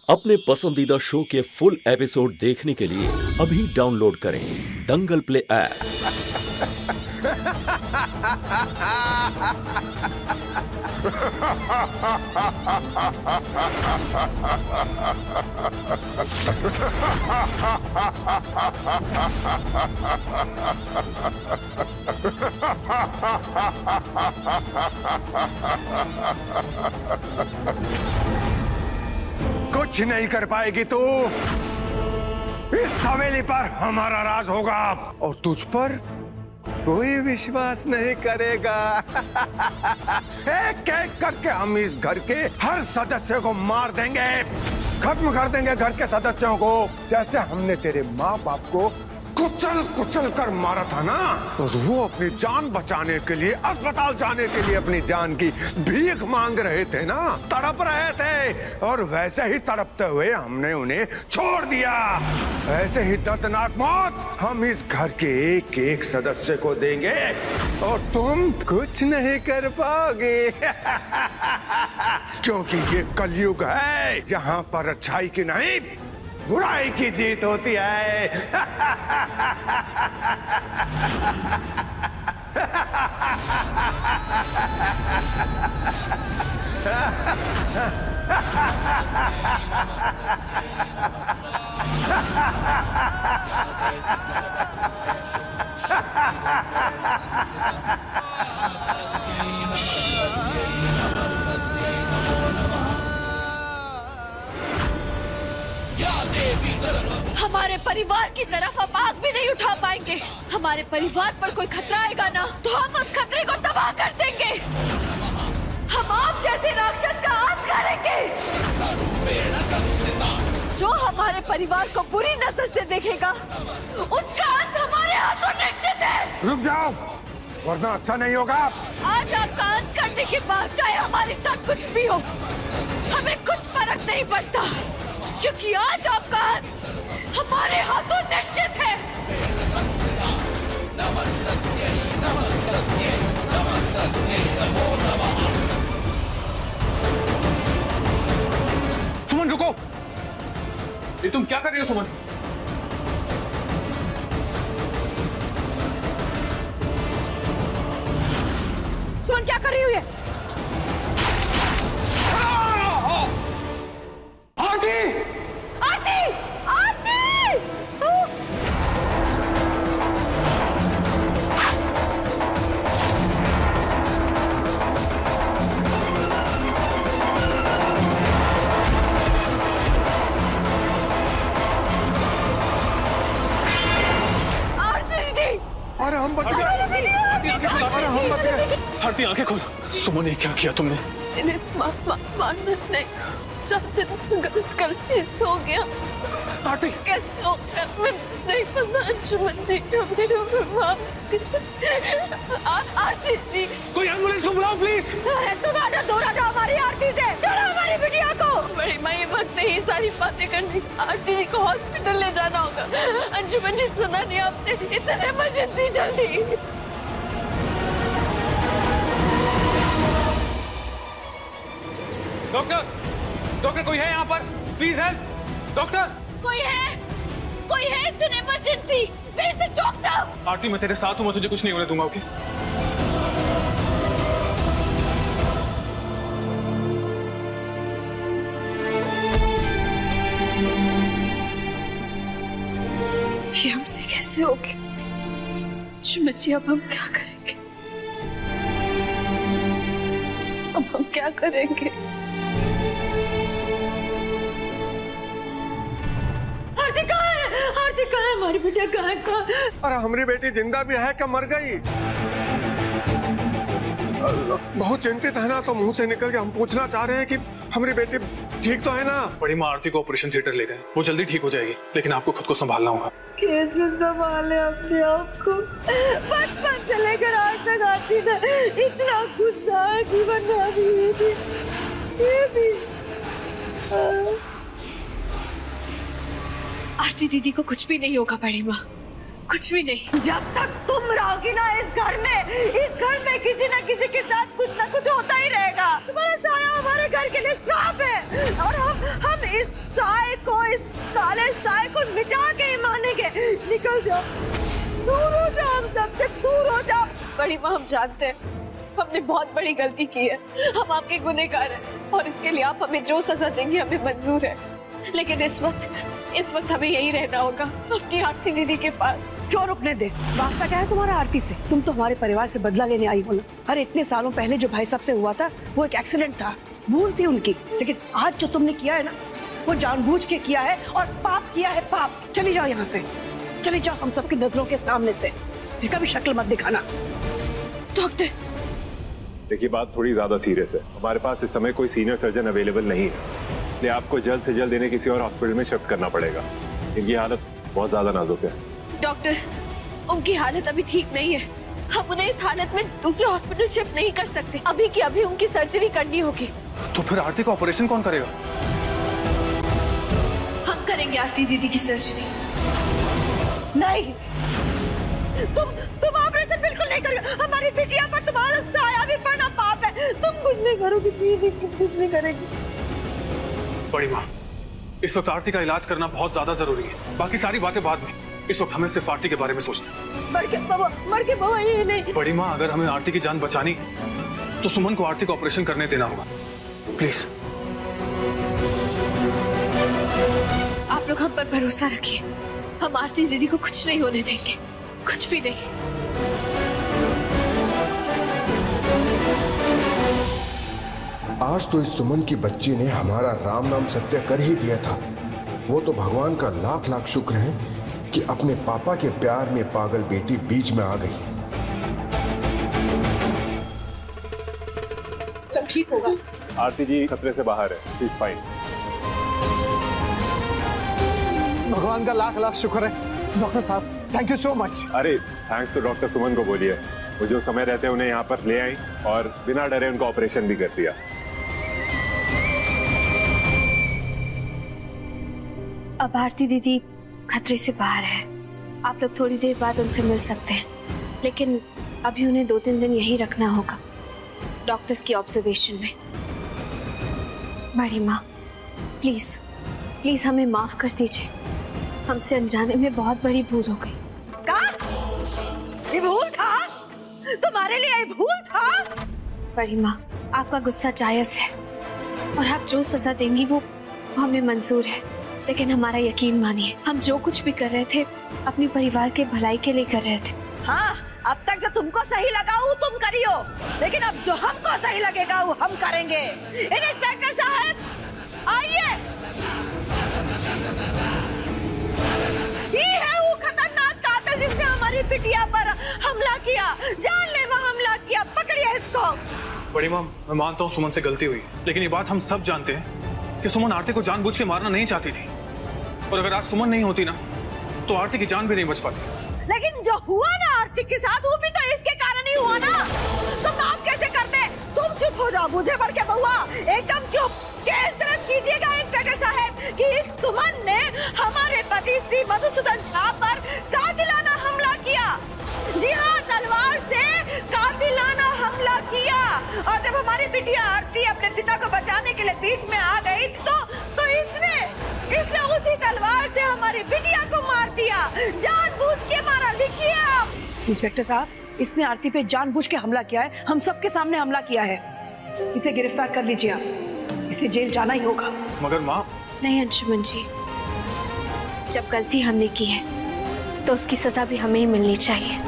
अपने पसंदीदा शो के फुल एपिसोड देखने के लिए अभी डाउनलोड करें दंगल प्ले ऐप। कुछ नहीं कर पाएगी तू। इस हवेली पर हमारा राज होगा और तुझ पर कोई विश्वास नहीं करेगा। एक एक करके हम इस घर के हर सदस्य को मार देंगे, खत्म कर देंगे घर के सदस्यों को, जैसे हमने तेरे माँ बाप को कुचल कुचल कर मारा था ना। और वो अपनी जान बचाने के लिए अस्पताल जाने के लिए अपनी जान की भीख मांग रहे थे ना, तड़प रहे थे, और वैसे ही तड़पते हुए हमने उन्हें छोड़ दिया। ऐसे ही दर्दनाक मौत हम इस घर के एक एक सदस्य को देंगे और तुम कुछ नहीं कर पाओगे। क्योंकि ये कलयुग है, यहाँ पर अच्छाई की नहीं बुराई की जीत होती है। हमारे परिवार की तरफ आप आग भी नहीं उठा पाएंगे। हमारे परिवार पर कोई खतरा आएगा ना, तो हम उस खतरे को तबाह कर देंगे। हम आप जैसे राक्षस का अंत करेंगे। जो हमारे परिवार को बुरी नजर से देखेगा, उसका अंत हमारे हाथों निश्चित है। रुक जाओ, वरना अच्छा नहीं होगा। आज आपका अंत करने के बाद चाहे हमारे साथ कुछ भी हो, हमें कुछ फर्क नहीं पड़ता, क्योंकि आज आपका अंत हमारे हाथों निश्चित है। सुमन रुको, ये तुम क्या कर रही हो सुमन? सुमन क्या कर रही हुई है? आंटी! आरती! आरती! आरती दीदी! अरे हम बच गए। अरे हम बच गए। आरती आंखें खोल। सुमन ने क्या किया तुमने? इन्हें मारना नहीं चाहते, गलती से हो गया। आरती! कैसे हो गया मैं नहीं पता। अंशुमन जी मेरे माफ। आरती जी, कोई एम्बुलेंस को बुलाओ प्लीज। अरे तुम हटो, दूर हटो हमारी आरती से, छोड़ो हमारी बिटिया को। बड़ी माँ ये वक्त नहीं सारी बातें करनी, आरती जी को हॉस्पिटल ले जाना होगा। अंशुमन जी सुना नहीं आपने, इट्स एन इमरजेंसी, जल्दी। डॉक्टर! डॉक्टर कोई है यहाँ पर? Please help! डॉक्टर! कोई है, it's an emergency, where is the doctor? Aarti मैं तेरे साथ हूँ, मैं तुझे कुछ नहीं होने दूंगा, ओके? ये हमसे कैसे हो गया? बच्ची अब हम क्या करेंगे? अब हम क्या करेंगे? आरती कहाँ है? आरती कहाँ है? हमारी बिटिया कहाँ है? अरे हमारी बेटी जिंदा भी है क्या मर गई? बहुत चिंतित है ना, तो मुंह से निकल के हम पूछना चाह रहे हैं कि हमारी बेटी ठीक तो है ना? बड़ी माँ आरती को ऑपरेशन थिएटर ले गए, वो जल्दी ठीक हो जाएगी, लेकिन आपको खुद को संभालना होगा। कैसे संभाले अपने आप को? बचपन से लेकर आज तक आती ने इतना गुस्सा जीवन में अभी ये भी। आरती दीदी को कुछ भी नहीं होगा बड़ी माँ, कुछ भी नहीं। जब तक तुम रहोगी ना इस घर में किसी न किसी के साथ कुछ न कुछ होता ही रहेगा। तुम्हारा साया हमारे घर के लिए श्राप है और हम इस काले साए को मिटा के ही मानेंगे। निकल जाओ, दूर हो जाओ, हम सबसे दूर हो जाओ। बड़ी माँ, हम जानते हैं हमने बहुत बड़ी गलती की है, हम आपके गुनहगार हैं और इसके लिए आप हमें जो सजा देंगे हमें मंजूर है। लेकिन इस वक्त हमें यही रहना होगा, अपनी आरती दीदी के पास। क्यों रुकने दे? वास्ता क्या है तुम्हारा आरती से? तुम तो हमारे परिवार से बदला लेने आई हो ना। अरे इतने सालों पहले जो भाई साहब से हुआ था वो एक एक्सीडेंट था, भूल थी उनकी। लेकिन आज जो तुमने किया है ना, वो जानबूझ के किया है और पाप किया है, पाप। चली जाओ यहाँ से, चली जाओ हम सबकी नजरों के सामने से। फिर कभी शक्ल मत दिखाना। डॉक्टर, देखिए बात थोड़ी ज्यादा सीरियस है। हमारे पास इस समय कोई सीनियर सर्जन अवेलेबल नहीं है, इसलिए आपको जल्द से जल्द इन्हें किसी और हॉस्पिटल में शिफ्ट करना पड़ेगा। इनकी हालत बहुत ज्यादा नाजुक है। डॉक्टर, उनकी हालत अभी ठीक नहीं है, हम उन्हें इस हालत में दूसरे हॉस्पिटल शिफ्ट नहीं कर सकते। अभी की अभी उनकी सर्जरी करनी होगी। तो फिर आरती का ऑपरेशन कौन करेगा? हम करेंगे आरती दीदी की सर्जरी। नहीं, तुम ऑपरेशन बिल्कुल नहीं करोगे। हमारी बिटिया पर तुम्हारा साया भी पड़ना पाप है। तुम कुछ नहीं करोगी, दीदी कुछ नहीं करेगी। बड़ी माँ, इस वक्त आरती का इलाज करना बहुत ज्यादा जरूरी है, बाकी सारी बातें बाद में। इस वक्त हमें सिर्फ आरती के बारे में सोचना है। मर के बाबा ये नहीं। बड़ी माँ, अगर हमें आरती की जान बचानी तो सुमन को आरती का ऑपरेशन करने देना होगा, प्लीज। आप लोग हम पर भरोसा रखिए, हम आरती दीदी को कुछ नहीं होने देंगे, कुछ भी नहीं। आज तो इस सुमन की बच्ची ने हमारा राम नाम सत्य कर ही दिया था। वो तो भगवान का लाख लाख शुक्र है कि अपने पापा के प्यार में पागल बेटी बीच में आ गई। सब ठीक होगा। आरती जी खतरे से बाहर है, शी इज फाइन। भगवान का लाख लाख शुक्र है। डॉक्टर साहब, थैंक यू सो मच। अरे थैंक्स तो डॉक्टर सुमन को बोलिए, वो जो समय रहते उन्हें यहाँ पर ले आई और बिना डरे उनका ऑपरेशन भी कर दिया। अब आरती दीदी खतरे से बाहर है, आप लोग थोड़ी देर बाद उनसे मिल सकते हैं, लेकिन अभी उन्हें 2-3 दिन यहीं रखना होगा, डॉक्टर्स की ऑब्जर्वेशन में। बड़ी माँ, प्लीज प्लीज हमें माफ कर दीजिए, हमसे अनजाने में बहुत बड़ी भूल हो गई। ये भूल था? तुम्हारे लिए ये भूल था? बड़ी माँ, आपका गुस्सा जायज है और आप जो सजा देंगी वो हमें मंजूर है, लेकिन हमारा यकीन मानिए, हम जो कुछ भी कर रहे थे अपने परिवार के भलाई के लिए कर रहे थे। हाँ, अब तक जो तुमको सही लगा वो तुम करियो, लेकिन अब जो हमको सही लगेगा वो हम करेंगे। इंस्पेक्टर साहब, आइए। ये है वो खतरनाक कातिल जिसने हमारी बिटिया पर हमला किया, जानलेवा हमला किया। पकड़िए इसको। बड़ी माँ, मैं मानता हूँ सुमन से गलती हुई, लेकिन ये बात हम सब जानते हैं कि सुमन आरती को जानबूझ के मारना नहीं चाहती थी, और अगर आज सुमन नहीं होती ना तो आरती की जान भी नहीं बच पाती। लेकिन जो हुआ ना आरती के साथ, वो भी तो इसके कारण ही हुआ ना। तुम आप कैसे करते? तुम चुप हो जाओ, मुझे बढ़ के बहुआ, एकदम चुप। किस तरह कीजिएगा इंस्पेक्टर साहब कि इस सुमन ने हमारे पति श्री मधुसूदन झा पर कातिलाना हमला किया। जी हाँ, तलवार से कातिलाना हमला किया। और जब हमारी बिटिया आरती अपने पिता को बचाने के लिए बीच में आ गई तो इसने उसी तलवार से हमारी बिटिया को मार दिया, जानबूझ के मारा। लिखिए आप। इंस्पेक्टर साहब, इसने आरती पे जानबूझ के हमला किया है, हम सबके सामने हमला किया है। इसे गिरफ्तार कर लीजिए आप, इसे जेल जाना ही होगा। मगर माँ। नहीं अंशुमन जी, जब गलती हमने की है तो उसकी सजा भी हमें ही मिलनी चाहिए।